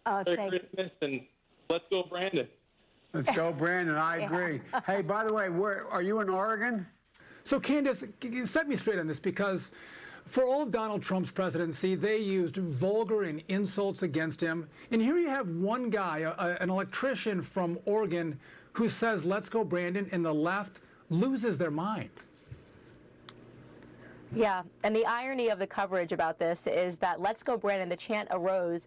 Merry Christmas, and let's go, Brandon. Let's go, Brandon. I agree. Hey, by the way, are you in Oregon? So, Candace, set me straight on this, because for all of Donald Trump's presidency, they used vulgar and insults against him. And here you have one guy, an electrician from Oregon, who says, let's go, Brandon, and the left loses their mind. Yeah, and the irony of the coverage about this is that "Let's Go Brandon," the chant arose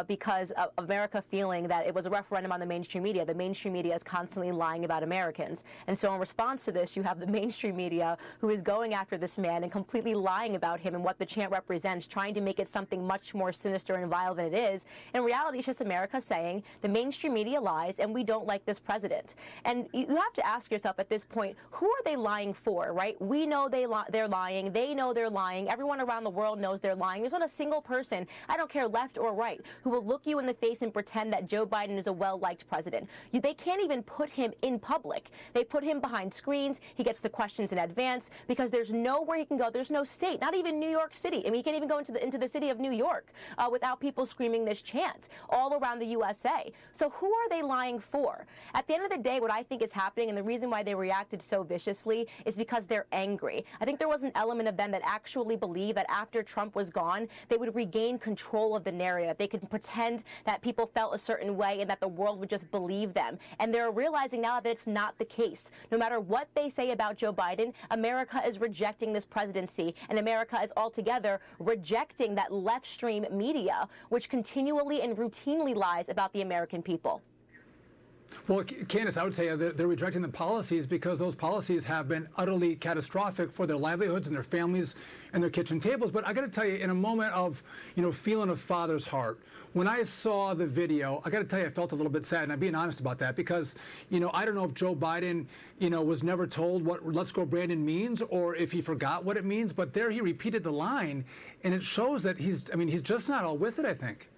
because of America feeling that it was a referendum on the mainstream media. The mainstream media is constantly lying about Americans. And so in response to this, you have the mainstream media who is going after this man and completely lying about him and what the chant represents, trying to make it something much more sinister and vile than it is. In reality, it's just America saying the mainstream media lies and we don't like this president. And you have to ask yourself at this point, who are they lying for, right? We know they're lying. They know they're lying. Everyone around the world knows they're lying. There's not a single person, I don't care left or right, who will look you in the face and pretend that Joe Biden is a well-liked president. They can't even put him in public. They put him behind screens. He gets the questions in advance because there's nowhere he can go. There's no state, not even New York City. I mean, he can't even go into the city of New York without people screaming this chant all around the USA. So who are they lying for? At the end of the day, what I think is happening, and the reason why they reacted so viciously, is because they're angry. I think there was an element of them that actually believed that after Trump was gone, they would regain control of the narrative. They could pretend that people felt a certain way and that the world would just believe them. And they're realizing now that it's not the case. No matter what they say about Joe Biden, America is rejecting this presidency, and America is altogether rejecting that left-stream media, which continually and routinely lies about the American people. Well, Candace, I would say they're rejecting the policies because those policies have been utterly catastrophic for their livelihoods and their families and their kitchen tables. But I got to tell you, in a moment of, feeling a father's heart, when I saw the video, I got to tell you, I felt a little bit sad, and I'm being honest about that because, I don't know if Joe Biden, was never told what "Let's Go Brandon" means or if he forgot what it means. But there he repeated the line, and it shows that he's just not all with it, I think.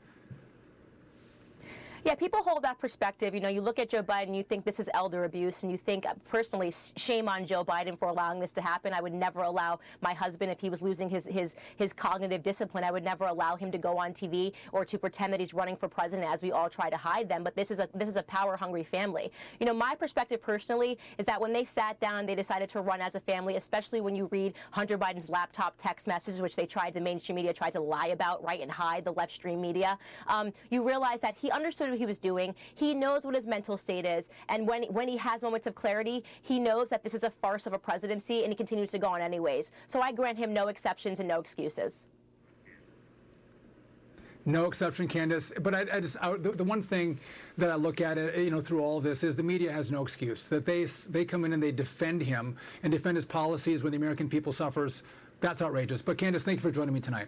Yeah, people hold that perspective. You look at Joe Biden, you think this is elder abuse, and you think, personally, shame on Joe Biden for allowing this to happen. I would never allow my husband, if he was losing his cognitive discipline, I would never allow him to go on TV or to pretend that he's running for president, as we all try to hide them. But this is a power-hungry family. My perspective personally is that when they sat down and they decided to run as a family, especially when you read Hunter Biden's laptop text messages, which the mainstream media tried to lie about, right, and hide the left-stream media, you realize that he understood what he was doing. He knows what his mental state is, and when he has moments of clarity, he knows that this is a farce of a presidency, and he continues to go on anyways. So I grant him no exceptions and no excuses. No exception, Candace. But the one thing that I look at it, through all this is the media has no excuse. That they come in and they defend him and defend his policies when the American people suffers. That's outrageous. But Candace, thank you for joining me tonight.